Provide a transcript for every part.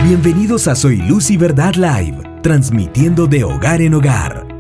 Bienvenidos a Soy Luz y Verdad Live, transmitiendo de hogar en hogar.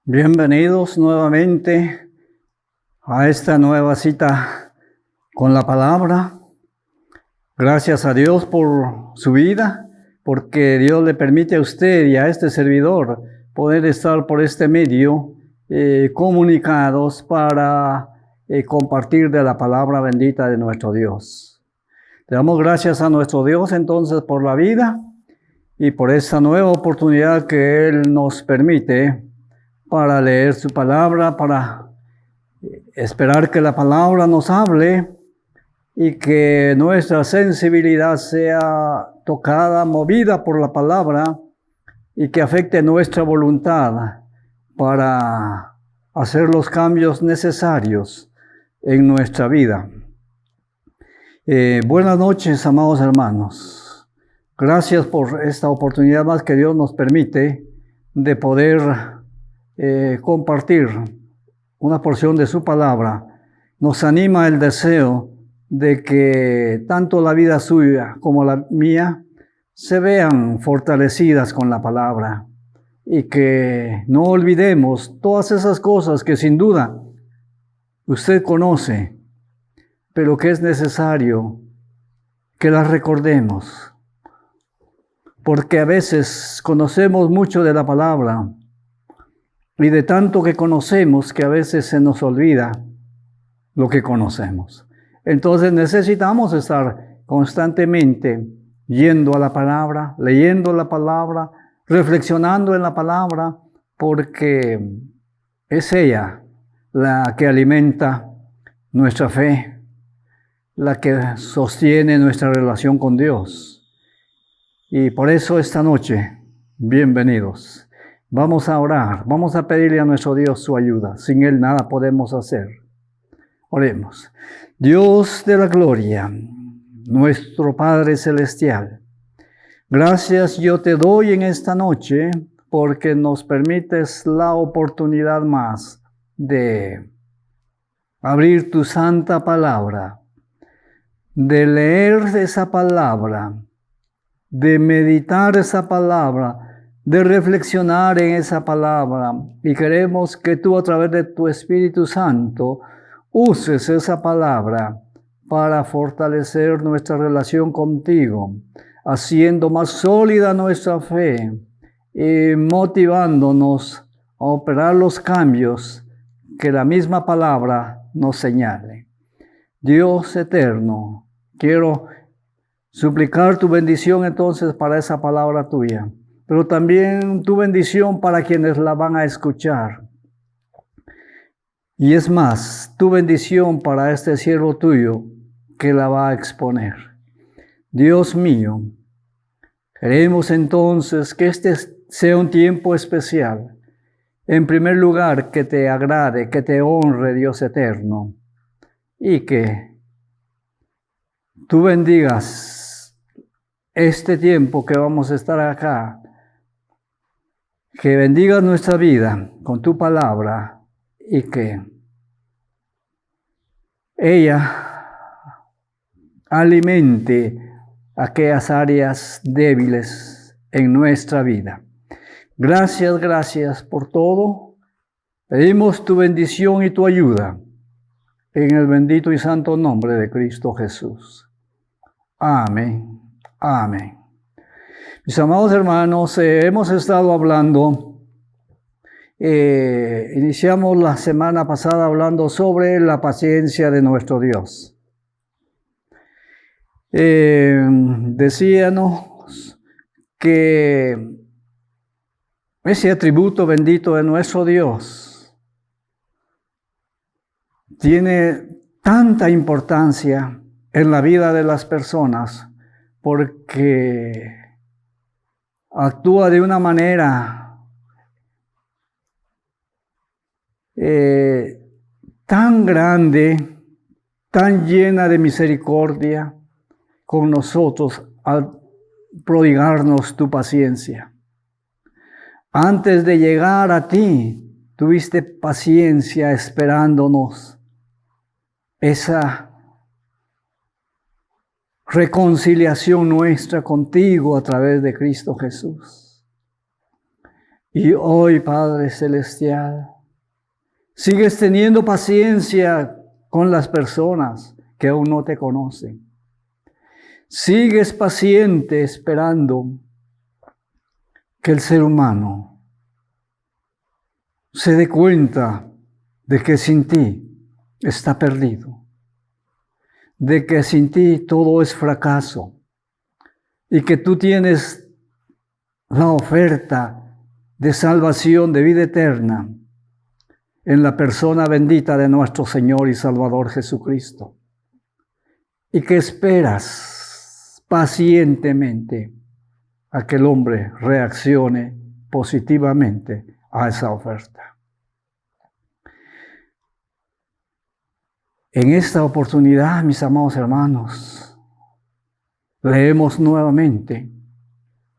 Bienvenidos nuevamente a esta nueva cita con la palabra. Gracias a Dios por su vida, porque Dios le permite a usted y a este servidor poder estar por este medio comunicados para compartir de la palabra bendita de nuestro Dios. Le damos gracias a nuestro Dios entonces por la vida y por esta nueva oportunidad que Él nos permite para leer su palabra, para esperar que la palabra nos hable y que nuestra sensibilidad sea tocada, movida por la palabra y que afecte nuestra voluntad para hacer los cambios necesarios en nuestra vida. Buenas noches, amados hermanos. Gracias por esta oportunidad más que Dios nos permite de poder compartir una porción de su palabra. Nos anima el deseo de que tanto la vida suya como la mía se vean fortalecidas con la palabra y que no olvidemos todas esas cosas que sin duda usted conoce, pero que es necesario que las recordemos, porque a veces conocemos mucho de la palabra y de tanto que conocemos que a veces se nos olvida lo que conocemos. Entonces necesitamos estar constantemente yendo a la palabra, leyendo la palabra, reflexionando en la palabra, porque es ella la que alimenta nuestra fe, la que sostiene nuestra relación con Dios. Y por eso esta noche, bienvenidos. Vamos a orar, vamos a pedirle a nuestro Dios su ayuda. Sin Él nada podemos hacer. Oremos. Dios de la gloria, nuestro Padre Celestial, gracias yo te doy en esta noche porque nos permites la oportunidad más de abrir tu santa palabra de leer esa palabra, de meditar esa palabra, de reflexionar en esa palabra. Y queremos que tú, a través de tu Espíritu Santo, uses esa palabra para fortalecer nuestra relación contigo, haciendo más sólida nuestra fe y motivándonos a operar los cambios que la misma palabra nos señale. Dios eterno, quiero suplicar tu bendición entonces para esa palabra tuya, pero también tu bendición para quienes la van a escuchar. Y es más, tu bendición para este siervo tuyo que la va a exponer. Dios mío, queremos entonces que este sea un tiempo especial. En primer lugar, que te agrade, que te honre, Dios eterno, y que tú bendigas este tiempo que vamos a estar acá, que bendigas nuestra vida con tu palabra y que ella alimente aquellas áreas débiles en nuestra vida. Gracias, gracias por todo. Pedimos tu bendición y tu ayuda en el bendito y santo nombre de Cristo Jesús. Amén. Amén. Mis amados hermanos, hemos estado hablando, iniciamos la semana pasada hablando sobre la paciencia de nuestro Dios. Decíamos que ese atributo bendito de nuestro Dios tiene tanta importancia en la vida de las personas porque actúa de una manera tan grande, tan llena de misericordia con nosotros al prodigarnos tu paciencia. Antes de llegar a ti, tuviste paciencia esperándonos esa reconciliación nuestra contigo a través de Cristo Jesús. Y hoy, Padre Celestial, sigues teniendo paciencia con las personas que aún no te conocen. Sigues paciente esperando que el ser humano se dé cuenta de que sin ti está perdido, de que sin ti todo es fracaso y que tú tienes la oferta de salvación, de vida eterna en la persona bendita de nuestro Señor y Salvador Jesucristo, y que esperas pacientemente a que el hombre reaccione positivamente a esa oferta. En esta oportunidad, mis amados hermanos, leemos nuevamente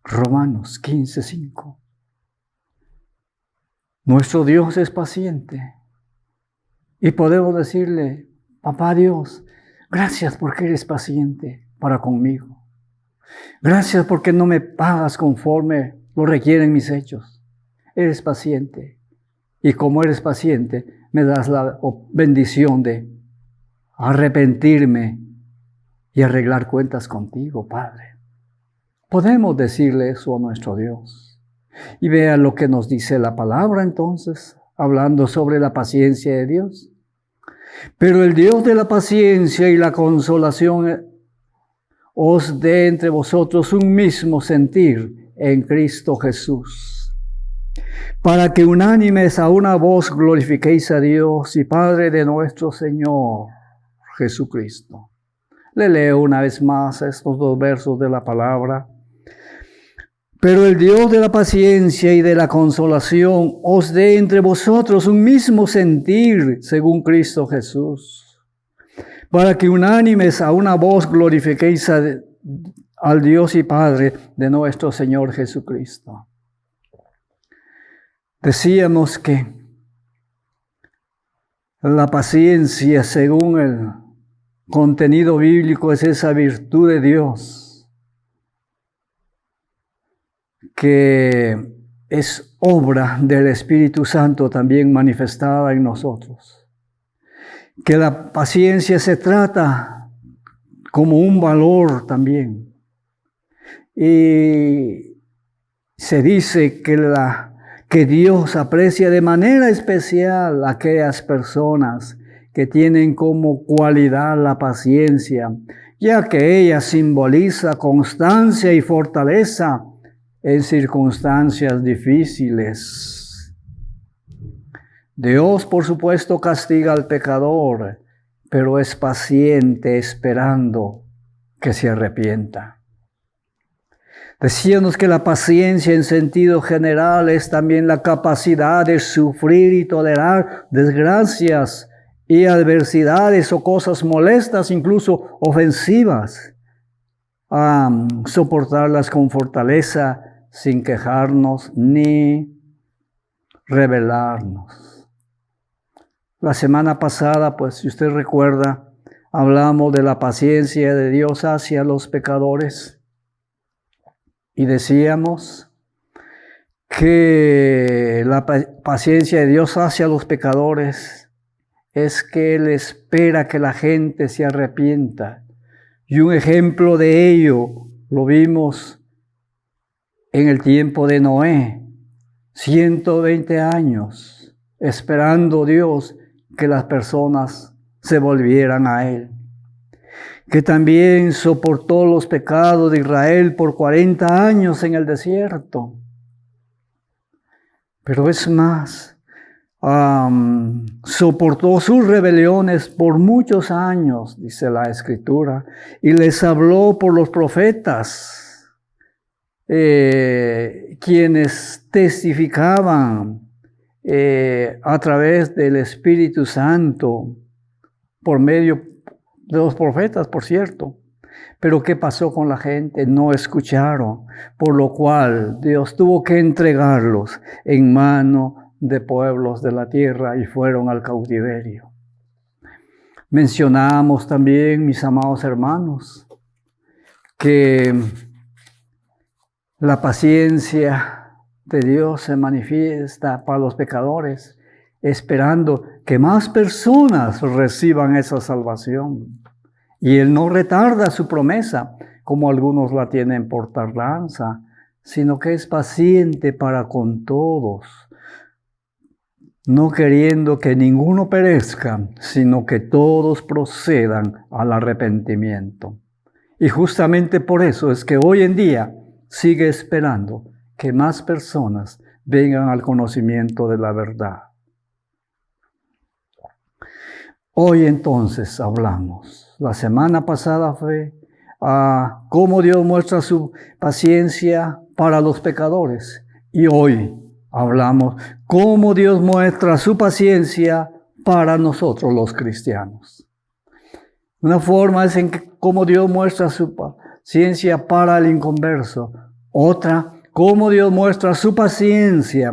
Romanos 15:5. Nuestro Dios es paciente y podemos decirle: Papá Dios, gracias porque eres paciente para conmigo. Gracias porque no me pagas conforme lo requieren mis hechos. Eres paciente. Y como eres paciente, me das la bendición de arrepentirme y arreglar cuentas contigo, Padre. Podemos decirle eso a nuestro Dios. Y vea lo que nos dice la palabra entonces, hablando sobre la paciencia de Dios. Pero el Dios de la paciencia y la consolación os dé entre vosotros un mismo sentir en Cristo Jesús, para que unánimes a una voz glorifiquéis a Dios y Padre de nuestro Señor Jesucristo. Le leo una vez más estos dos versos de la palabra. Pero el Dios de la paciencia y de la consolación os dé entre vosotros un mismo sentir según Cristo Jesús, para que unánimes a una voz glorifiquéis al Dios y Padre de nuestro Señor Jesucristo. Decíamos que la paciencia, según contenido bíblico es esa virtud de Dios que es obra del Espíritu Santo también manifestada en nosotros. Que la paciencia se trata como un valor también. Y se dice que Dios aprecia de manera especial a aquellas personas que tienen como cualidad la paciencia, ya que ella simboliza constancia y fortaleza en circunstancias difíciles. Dios, por supuesto, castiga al pecador, pero es paciente esperando que se arrepienta. Decíamos que la paciencia en sentido general es también la capacidad de sufrir y tolerar desgracias y adversidades o cosas molestas, incluso ofensivas, soportarlas con fortaleza sin quejarnos ni rebelarnos. La semana pasada, pues si usted recuerda, hablamos de la paciencia de Dios hacia los pecadores y decíamos que la paciencia de Dios hacia los pecadores es que Él espera que la gente se arrepienta. Y un ejemplo de ello lo vimos en el tiempo de Noé, 120 años, esperando Dios que las personas se volvieran a Él. Que también soportó los pecados de Israel por 40 años en el desierto. Pero es más, soportó sus rebeliones por muchos años, dice la Escritura, y les habló por los profetas, quienes testificaban a través del Espíritu Santo, por medio de los profetas, por cierto. Pero ¿qué pasó con la gente? No escucharon, por lo cual Dios tuvo que entregarlos en mano de pueblos de la tierra y fueron al cautiverio. Mencionamos también, mis amados hermanos, que la paciencia de Dios se manifiesta para los pecadores, esperando que más personas reciban esa salvación. Y Él no retarda su promesa, como algunos la tienen por tardanza, sino que es paciente para con todos, no queriendo que ninguno perezca, sino que todos procedan al arrepentimiento. Y justamente por eso es que hoy en día sigue esperando que más personas vengan al conocimiento de la verdad. Hoy entonces hablamos. La semana pasada fue cómo Dios muestra su paciencia para los pecadores. Y hoy hablamos cómo Dios muestra su paciencia para nosotros los cristianos. Una forma es en cómo Dios muestra su paciencia para el inconverso. Otra, cómo Dios muestra su paciencia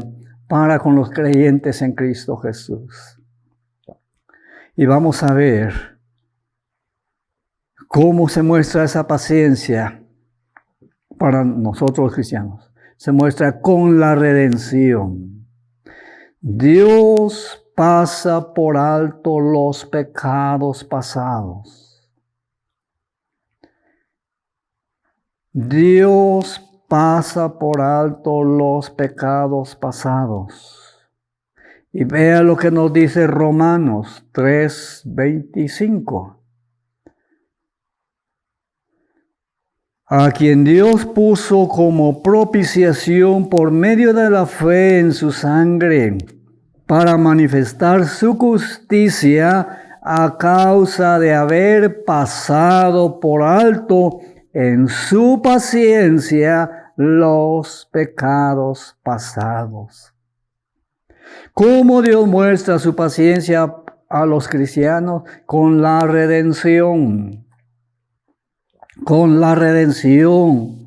para con los creyentes en Cristo Jesús. Y vamos a ver cómo se muestra esa paciencia para nosotros los cristianos. Se muestra con la redención. Dios pasa por alto los pecados pasados. Dios pasa por alto los pecados pasados. Y vea lo que nos dice Romanos 3:25. A quien Dios puso como propiciación por medio de la fe en su sangre, para manifestar su justicia a causa de haber pasado por alto en su paciencia los pecados pasados. ¿Cómo Dios muestra su paciencia a los cristianos? Con la redención. Con la redención.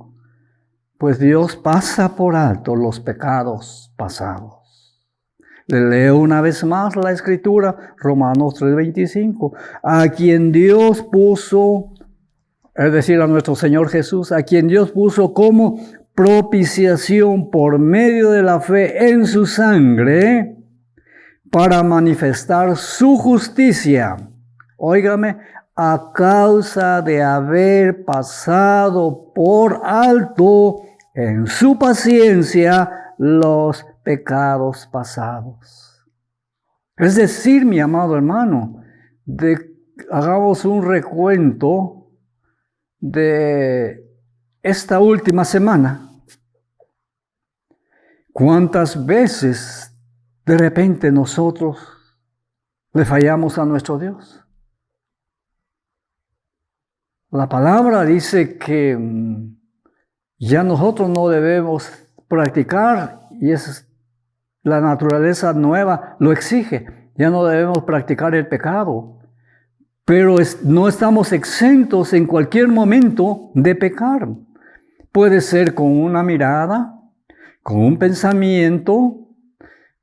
Pues Dios pasa por alto los pecados pasados. Le leo una vez más la escritura, Romanos 3:25. A quien Dios puso, es decir, a nuestro Señor Jesús, a quien Dios puso como propiciación por medio de la fe en su sangre, para manifestar su justicia. Óigame, a causa de haber pasado por alto en su paciencia los pecados pasados. Es decir, mi amado hermano, hagamos un recuento de esta última semana. ¿Cuántas veces de repente nosotros le fallamos a nuestro Dios? La palabra dice que ya nosotros no debemos practicar, y es la naturaleza nueva lo exige, ya no debemos practicar el pecado, pero no estamos exentos en cualquier momento de pecar. Puede ser con una mirada, con un pensamiento,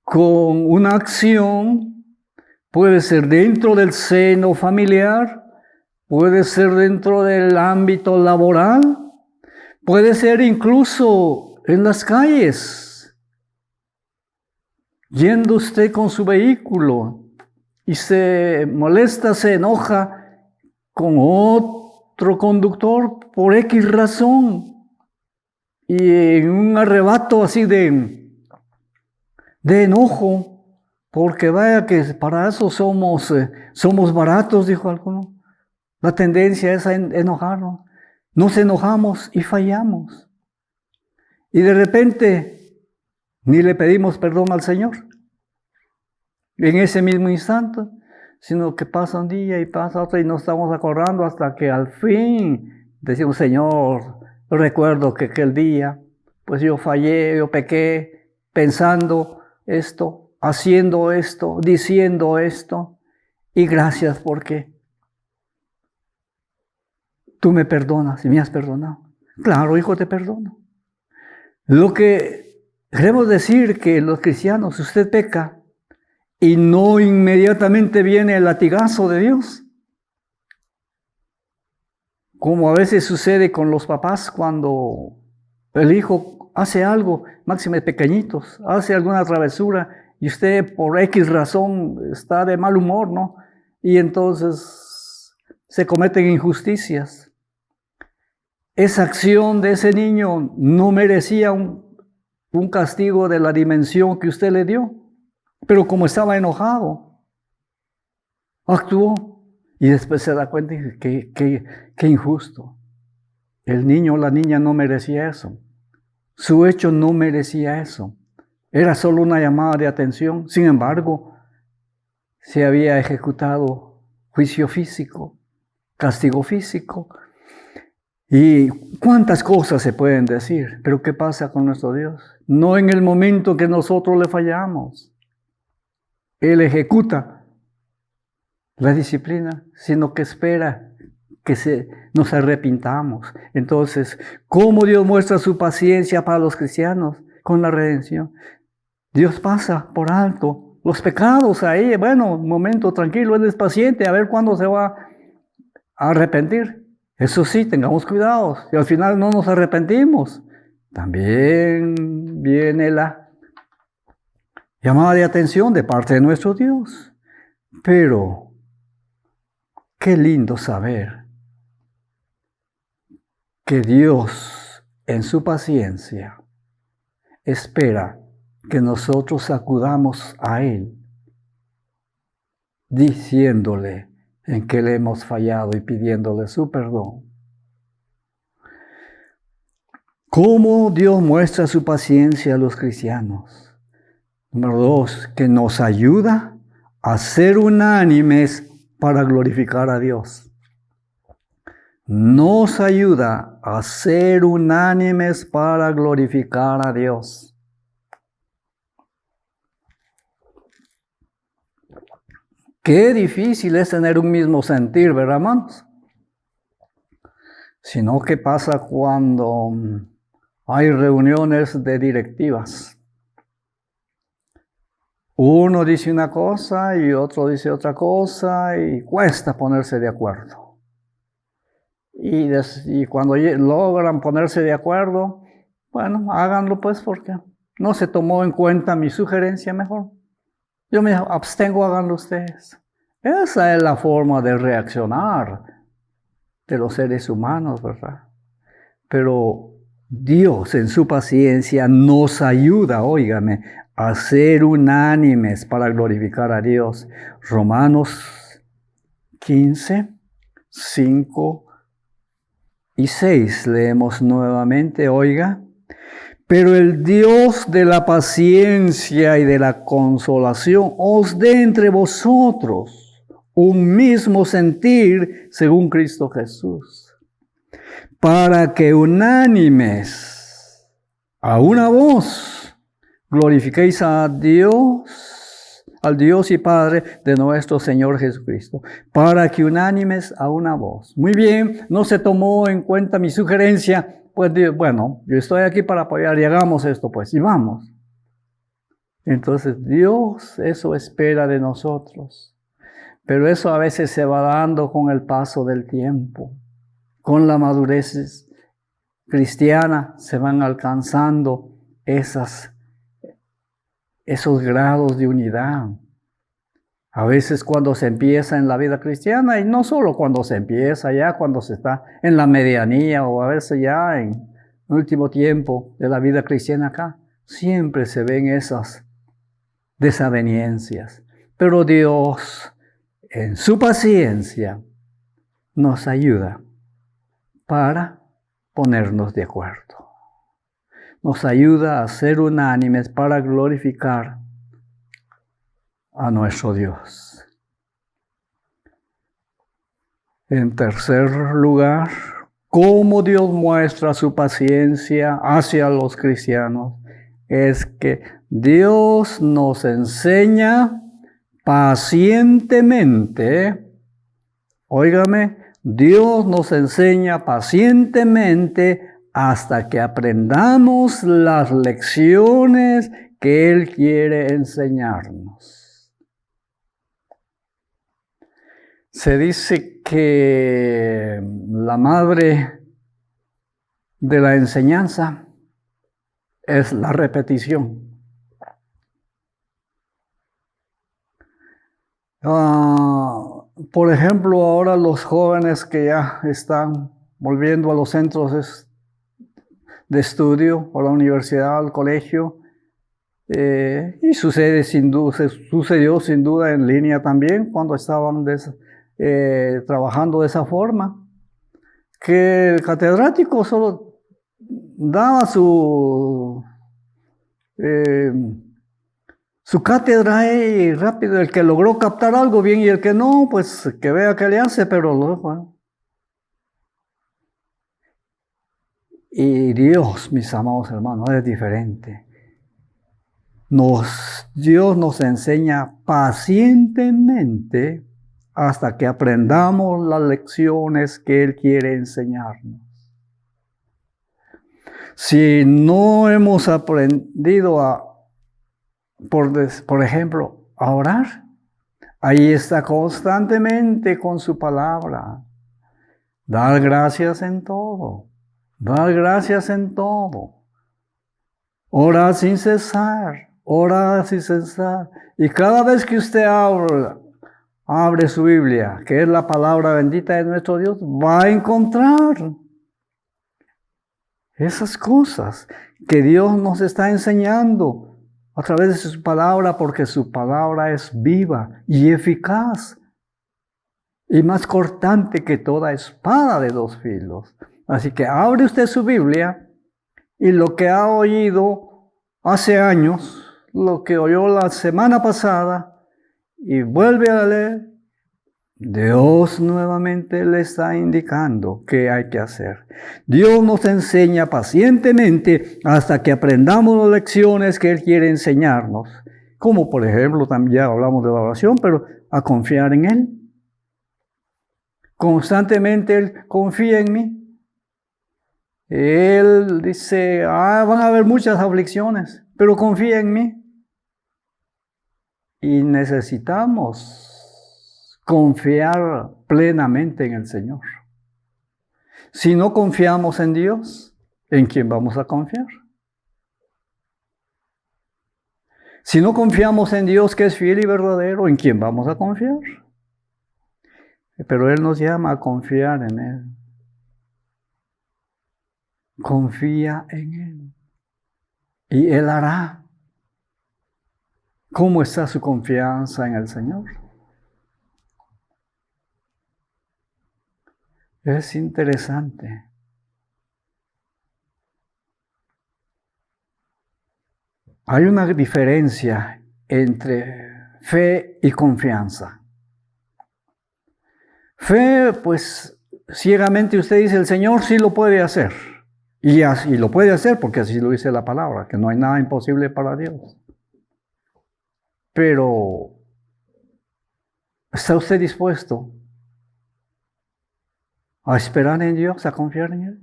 con una acción, puede ser dentro del seno familiar, puede ser dentro del ámbito laboral, puede ser incluso en las calles. Yendo usted con su vehículo y se molesta, se enoja con otro conductor por X razón. Y en un arrebato así de enojo, porque vaya que para eso somos baratos, dijo alguno. La tendencia es a enojarnos. Nos enojamos y fallamos. Y de repente ni le pedimos perdón al Señor en ese mismo instante, sino que pasa un día y pasa otro y nos estamos acordando hasta que al fin decimos, Señor, recuerdo que aquel día, pues yo fallé, yo pequé, pensando esto, haciendo esto, diciendo esto, y gracias porque tú me perdonas y me has perdonado. Claro, hijo, te perdono. Lo que queremos decir que los cristianos, usted peca y no inmediatamente viene el latigazo de Dios. Como a veces sucede con los papás cuando el hijo hace algo, máxime pequeñitos, hace alguna travesura y usted por X razón está de mal humor, ¿no? Y entonces se cometen injusticias. Esa acción de ese niño no merecía un castigo de la dimensión que usted le dio, pero como estaba enojado, actuó. Y después se da cuenta que qué injusto. El niño o la niña no merecía eso. Su hecho no merecía eso. Era solo una llamada de atención. Sin embargo, se había ejecutado juicio físico, castigo físico. Y cuántas cosas se pueden decir. Pero ¿qué pasa con nuestro Dios? No en el momento que nosotros le fallamos. Él ejecuta la disciplina, sino que espera que nos arrepintamos. Entonces, ¿cómo Dios muestra su paciencia para los cristianos? Con la redención. Dios pasa por alto los pecados ahí. Bueno, un momento tranquilo, Él es paciente, a ver cuándo se va a arrepentir. Eso sí, tengamos cuidado. Si al final no nos arrepentimos, también viene la llamada de atención de parte de nuestro Dios. Pero qué lindo saber que Dios, en su paciencia, espera que nosotros acudamos a Él, diciéndole en qué le hemos fallado y pidiéndole su perdón. ¿Cómo Dios muestra su paciencia a los cristianos? Número 2, que nos ayuda a ser unánimes para glorificar a Dios. Nos ayuda a ser unánimes para glorificar a Dios. Qué difícil es tener un mismo sentir, ¿verdad, hermanos? Sino, ¿qué pasa cuando hay reuniones de directivas? Uno dice una cosa y otro dice otra cosa y cuesta ponerse de acuerdo. Y cuando logran ponerse de acuerdo, bueno, háganlo pues porque no se tomó en cuenta mi sugerencia mejor. Yo me abstengo, háganlo ustedes. Esa es la forma de reaccionar de los seres humanos, ¿verdad? Pero Dios en su paciencia nos ayuda, óigame, a ser unánimes para glorificar a Dios. Romanos 15, 5 y 6 leemos nuevamente, oiga. Pero el Dios de la paciencia y de la consolación os dé entre vosotros un mismo sentir según Cristo Jesús, para que unánimes a una voz glorifiquéis a Dios, al Dios y Padre de nuestro Señor Jesucristo, para que unánimes a una voz. Muy bien, no se tomó en cuenta mi sugerencia. Pues bueno, yo estoy aquí para apoyar y hagamos esto pues, y vamos. Entonces Dios eso espera de nosotros, pero eso a veces se va dando con el paso del tiempo, con la madurez cristiana se van alcanzando esos grados de unidad. A veces cuando se empieza en la vida cristiana, y no solo cuando se empieza, ya cuando se está en la medianía o a veces ya en el último tiempo de la vida cristiana acá, siempre se ven esas desavenencias. Pero Dios, en su paciencia, nos ayuda para ponernos de acuerdo. Nos ayuda a ser unánimes para glorificar a nuestro Dios. En tercer lugar, cómo Dios muestra su paciencia hacia los cristianos es que Dios nos enseña pacientemente, óigame, Dios nos enseña pacientemente hasta que aprendamos las lecciones que Él quiere enseñarnos. Se dice que la madre de la enseñanza es la repetición. Por ejemplo, ahora los jóvenes que ya están volviendo a los centros de estudio, a la universidad, al colegio, y sucedió sin duda en línea también cuando estaban trabajando de esa forma, que el catedrático solo daba su cátedra y rápido, el que logró captar algo bien y el que no, pues que vea qué le hace, pero bueno. Y Dios, mis amados hermanos, es diferente. Dios nos enseña pacientemente hasta que aprendamos las lecciones que Él quiere enseñarnos. Si no hemos aprendido por ejemplo, a orar, ahí está constantemente con su palabra. Dar gracias en todo. Dar gracias en todo. Orar sin cesar. Orar sin cesar. Y cada vez que usted abre su Biblia, que es la palabra bendita de nuestro Dios, va a encontrar esas cosas que Dios nos está enseñando a través de su palabra, porque su palabra es viva y eficaz y más cortante que toda espada de dos filos. Así que abre usted su Biblia y lo que ha oído hace años, lo que oyó la semana pasada, y vuelve a leer, Dios nuevamente le está indicando qué hay que hacer. Dios nos enseña pacientemente hasta que aprendamos las lecciones que Él quiere enseñarnos. Como por ejemplo, también ya hablamos de la oración, pero a confiar en Él. Constantemente Él confía en mí. Él dice, van a haber muchas aflicciones, pero confía en mí. Y necesitamos confiar plenamente en el Señor. Si no confiamos en Dios, ¿en quién vamos a confiar? Si no confiamos en Dios, que es fiel y verdadero, ¿en quién vamos a confiar? Pero Él nos llama a confiar en Él. Confía en Él. Y Él hará. ¿Cómo está su confianza en el Señor? Es interesante. Hay una diferencia entre fe y confianza. Fe, pues ciegamente usted dice, el Señor sí lo puede hacer. Y lo puede hacer porque así lo dice la palabra, que no hay nada imposible para Dios. Pero, ¿está usted dispuesto a esperar en Dios, a confiar en Él?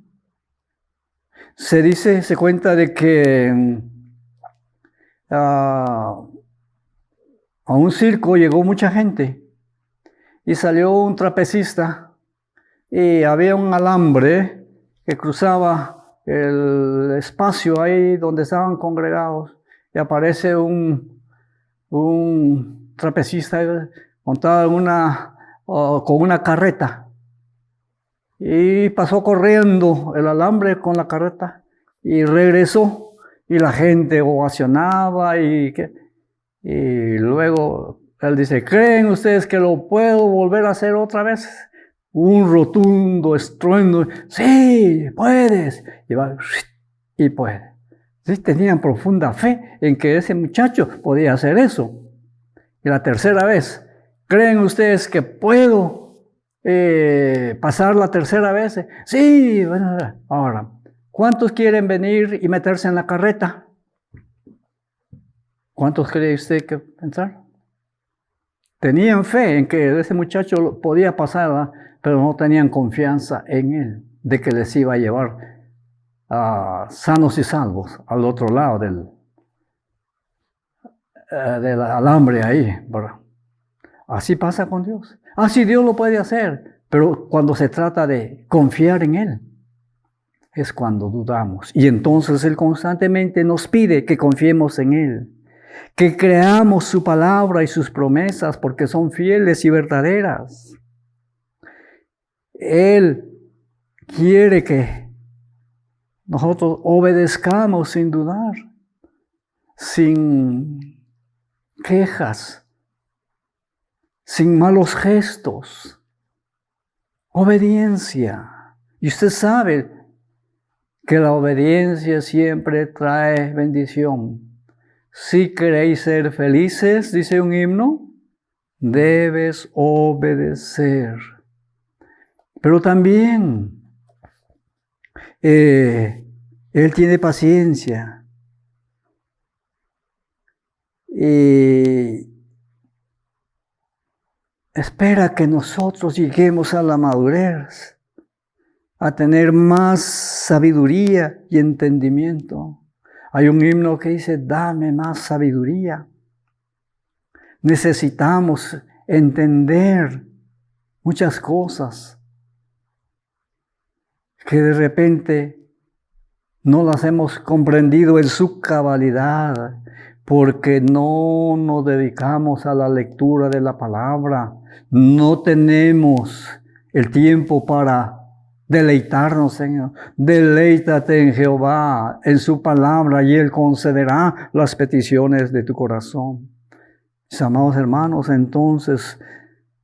Se cuenta de que a un circo llegó mucha gente y salió un trapecista y había un alambre que cruzaba el espacio ahí donde estaban congregados y aparece un trapecista montado con una carreta y pasó corriendo el alambre con la carreta y regresó y la gente ovacionaba y luego él dice, ¿creen ustedes que lo puedo volver a hacer otra vez? Un rotundo estruendo, sí, puedes, y puede. Sí, tenían profunda fe en que ese muchacho podía hacer eso. Y la tercera vez, ¿creen ustedes que puedo pasar la tercera vez? Sí, bueno, ahora, ¿cuántos quieren venir y meterse en la carreta? ¿Cuántos cree usted que entrar? Tenían fe en que ese muchacho podía pasar, pero no tenían confianza en él, de que les iba a llevar sanos y salvos al otro lado del alambre ahí. Así pasa con Dios. Así Dios lo puede hacer, pero cuando se trata de confiar en Él, es cuando dudamos. Y entonces Él constantemente nos pide que confiemos en Él, que creamos su palabra y sus promesas porque son fieles y verdaderas. Él quiere que nosotros obedezcamos sin dudar, sin quejas, sin malos gestos. Obediencia. Y usted sabe que la obediencia siempre trae bendición. Si queréis ser felices, dice un himno, debes obedecer. Pero también Él tiene paciencia. Y espera que nosotros lleguemos a la madurez, a tener más sabiduría y entendimiento. Hay un himno que dice, dame más sabiduría. Necesitamos entender muchas cosas que de repente no las hemos comprendido en su cabalidad, porque no nos dedicamos a la lectura de la palabra, no tenemos el tiempo para deleitarnos, Señor. Deleítate en Jehová, en su palabra, y Él concederá las peticiones de tu corazón. Mis amados hermanos, entonces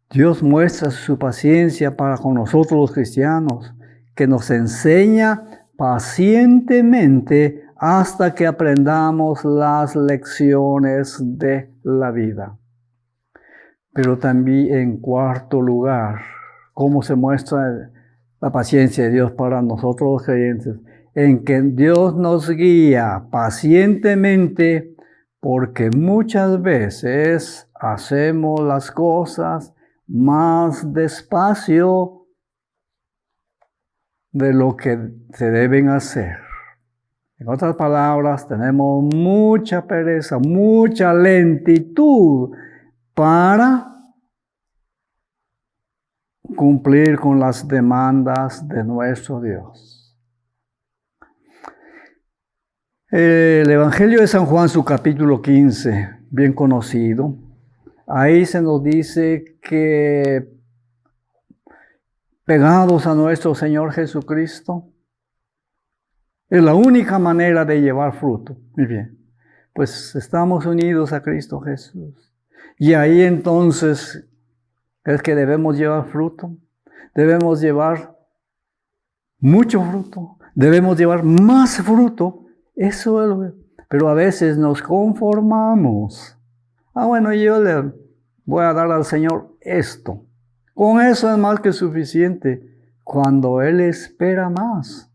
Dios muestra su paciencia para con nosotros los cristianos, que nos enseña pacientemente hasta que aprendamos las lecciones de la vida. Pero también, en cuarto lugar, ¿cómo se muestra la paciencia de Dios para nosotros los creyentes? En que Dios nos guía pacientemente, porque muchas veces hacemos las cosas más despacio de lo que se deben hacer. En otras palabras, tenemos mucha pereza, mucha lentitud para cumplir con las demandas de nuestro Dios. El Evangelio de San Juan, su capítulo 15, bien conocido, ahí se nos dice que pegados a nuestro Señor Jesucristo es la única manera de llevar fruto. Muy bien, pues estamos unidos a Cristo Jesús. Y ahí entonces es que debemos llevar fruto, debemos llevar mucho fruto, debemos llevar más fruto. Eso es lo. Pero a veces nos conformamos. Bueno, yo le voy a dar al Señor esto. Con eso es más que suficiente cuando Él espera más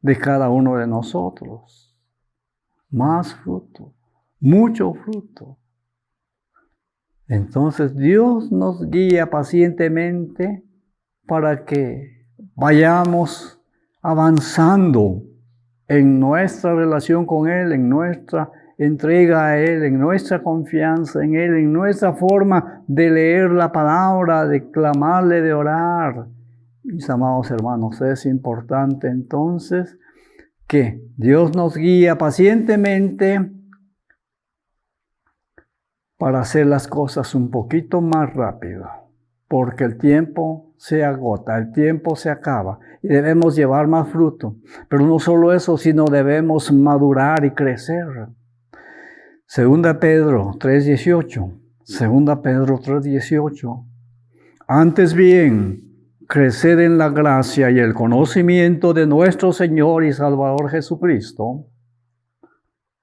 de cada uno de nosotros. Más fruto, mucho fruto. Entonces Dios nos guía pacientemente para que vayamos avanzando en nuestra relación con Él, en nuestra entrega a Él, en nuestra confianza en Él, en nuestra forma de leer la palabra, de clamarle, de orar. Mis amados hermanos, es importante entonces que Dios nos guía pacientemente para hacer las cosas un poquito más rápido, porque el tiempo se agota, el tiempo se acaba y debemos llevar más fruto. Pero no solo eso, sino debemos madurar y crecer. Segunda Pedro 3:18, Segunda Pedro 3:18. Antes bien, creced en la gracia y el conocimiento de nuestro Señor y Salvador Jesucristo.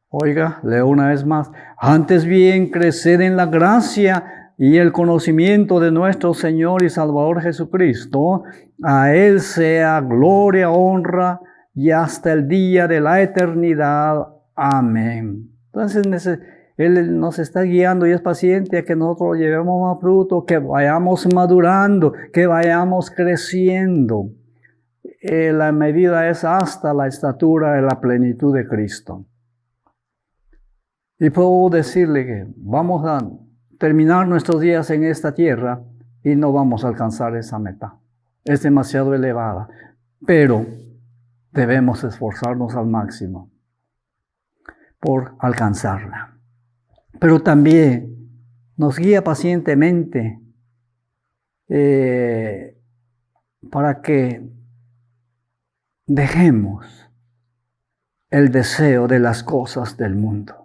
Oiga, leo una vez más. Antes bien, creced en la gracia y el conocimiento de nuestro Señor y Salvador Jesucristo. A Él sea gloria, honra y hasta el día de la eternidad. Amén. Entonces, Él nos está guiando y es paciente a que nosotros llevemos más fruto, que vayamos madurando, que vayamos creciendo. La medida es hasta la estatura de la plenitud de Cristo. Y puedo decirle que vamos a terminar nuestros días en esta tierra y no vamos a alcanzar esa meta. Es demasiado elevada, pero debemos esforzarnos al máximo por alcanzarla. Pero también nos guía pacientemente para que dejemos el deseo de las cosas del mundo.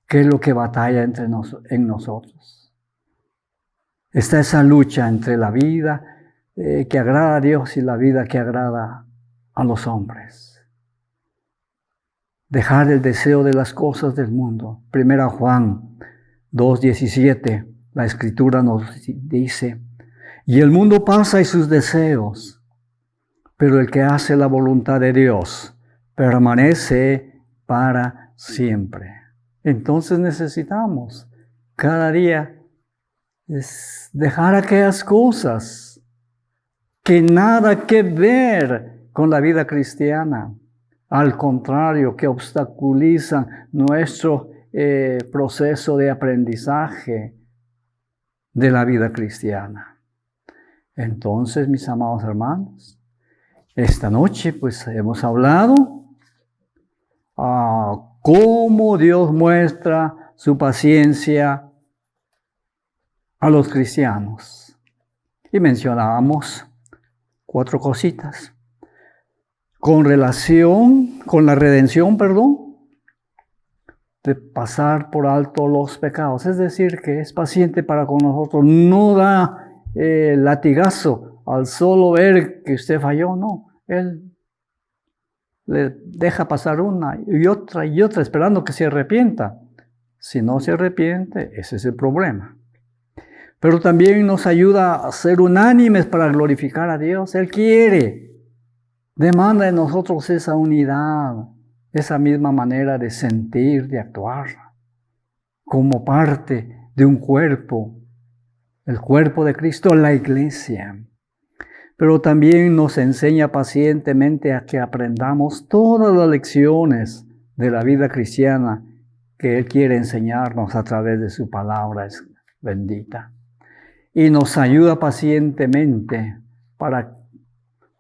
¿Qué es lo que batalla en nosotros? Está esa lucha entre la vida que agrada a Dios y la vida que agrada a los hombres. Dejar el deseo de las cosas del mundo. 1 Juan 2:17, la Escritura nos dice, y el mundo pasa y sus deseos, pero el que hace la voluntad de Dios permanece para siempre. Entonces necesitamos cada día dejar aquellas cosas que nada que ver con la vida cristiana. Al contrario, que obstaculizan nuestro proceso de aprendizaje de la vida cristiana. Entonces, mis amados hermanos, esta noche pues hemos hablado cómo Dios muestra su paciencia a los cristianos. Y mencionábamos 4 cositas. Con relación, con la redención, de pasar por alto los pecados. Es decir, que es paciente para con nosotros. No da latigazo al solo ver que usted falló, no. Él le deja pasar una y otra, esperando que se arrepienta. Si no se arrepiente, ese es el problema. Pero también nos ayuda a ser unánimes para glorificar a Dios. Él quiere, demanda de nosotros esa unidad, esa misma manera de sentir, de actuar, como parte de un cuerpo, el cuerpo de Cristo, la iglesia. pero también nos enseña pacientemente a que aprendamos todas las lecciones de la vida cristiana que Él quiere enseñarnos a través de su palabra bendita. Y nos ayuda pacientemente para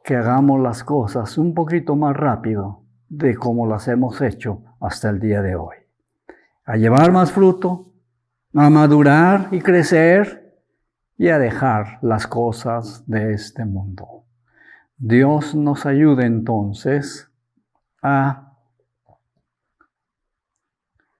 que hagamos las cosas un poquito más rápido de como las hemos hecho hasta el día de hoy. A llevar más fruto, a madurar y crecer y a dejar las cosas de este mundo. Dios nos ayude entonces a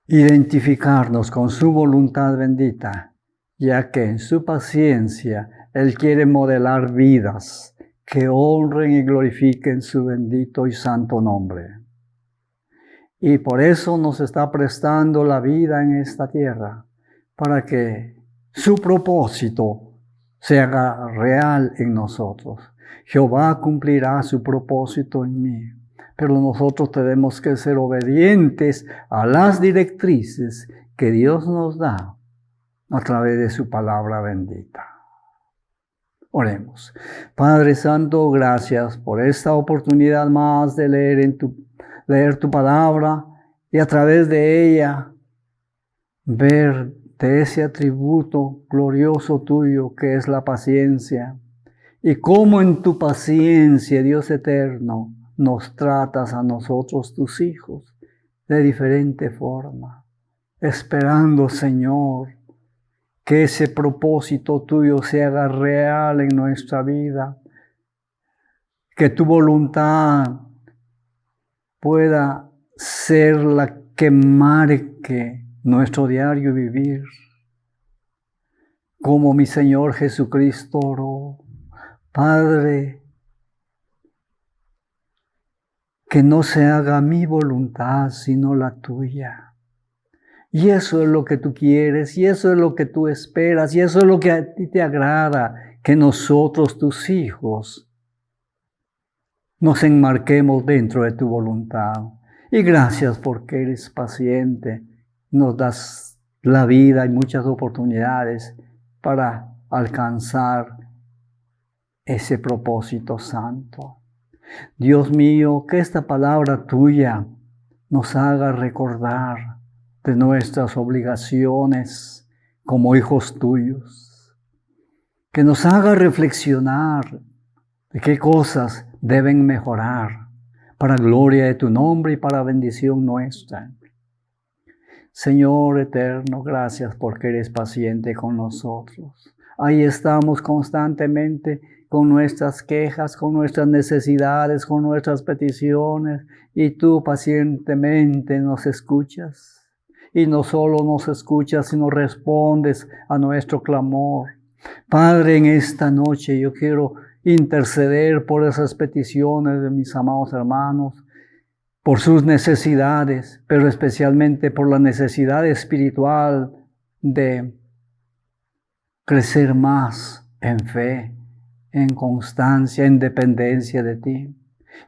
identificarnos con su voluntad bendita, ya que en su paciencia Él quiere modelar vidas que honren y glorifiquen su bendito y santo nombre. Y por eso nos está prestando la vida en esta tierra, para que su propósito se haga real en nosotros. Jehová cumplirá su propósito en mí, pero nosotros tenemos que ser obedientes a las directrices que Dios nos da a través de su palabra bendita. Oremos. Padre Santo, gracias por esta oportunidad más de leer tu palabra y a través de ella ver de ese atributo glorioso tuyo que es la paciencia, y cómo en tu paciencia, Dios eterno, nos tratas a nosotros, tus hijos, de diferente forma, esperando, Señor, que ese propósito tuyo se haga real en nuestra vida, que tu voluntad pueda ser la que marque nuestro diario vivir, como mi Señor Jesucristo oró. Padre, que no se haga mi voluntad sino la tuya. Y eso es lo que tú quieres, y eso es lo que tú esperas, y eso es lo que a ti te agrada, que nosotros, tus hijos, nos enmarquemos dentro de tu voluntad. Y gracias porque eres paciente, nos das la vida y muchas oportunidades para alcanzar ese propósito santo. Dios mío, que esta palabra tuya nos haga recordar de nuestras obligaciones como hijos tuyos, que nos haga reflexionar de qué cosas deben mejorar para gloria de tu nombre y para bendición nuestra. Señor eterno, gracias porque eres paciente con nosotros. Ahí estamos constantemente con nuestras quejas, con nuestras necesidades, con nuestras peticiones, y tú pacientemente nos escuchas. Y no solo nos escuchas, sino respondes a nuestro clamor. Padre, en esta noche yo quiero interceder por esas peticiones de mis amados hermanos, por sus necesidades, pero especialmente por la necesidad espiritual de crecer más en fe, en constancia, en dependencia de ti.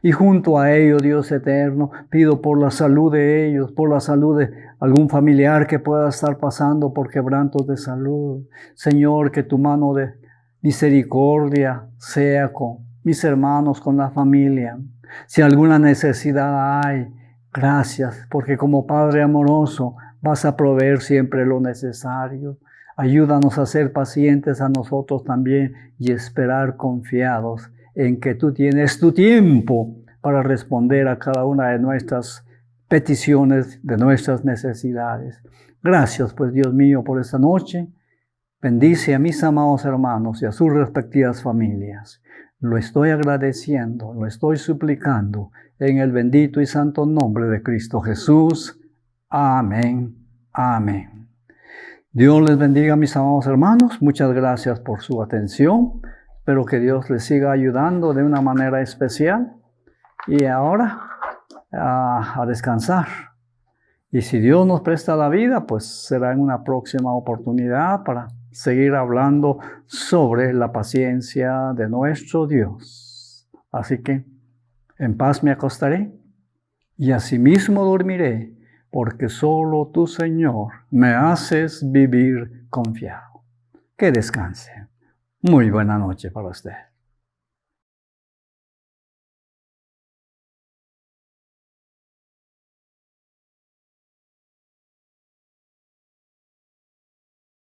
Y junto a ello, Dios eterno, pido por la salud de ellos, por la salud de algún familiar que pueda estar pasando por quebrantos de salud. Señor, que tu mano de misericordia sea con mis hermanos, con la familia. Si alguna necesidad hay, gracias, porque como Padre amoroso vas a proveer siempre lo necesario. Ayúdanos a ser pacientes a nosotros también y esperar confiados en que tú tienes tu tiempo para responder a cada una de nuestras peticiones, de nuestras necesidades. Gracias, pues, Dios mío, por esta noche. Bendice a mis amados hermanos y a sus respectivas familias. Lo estoy agradeciendo, lo estoy suplicando en el bendito y santo nombre de Cristo Jesús. Amén. Amén. Dios les bendiga, mis amados hermanos. Muchas gracias por su atención. Espero que Dios les siga ayudando de una manera especial. Y ahora a descansar. Y si Dios nos presta la vida, pues será en una próxima oportunidad para seguir hablando sobre la paciencia de nuestro Dios. Así que en paz me acostaré y asimismo dormiré, porque solo tú, Señor, me haces vivir confiado. Que descanse. Muy buena noche para usted.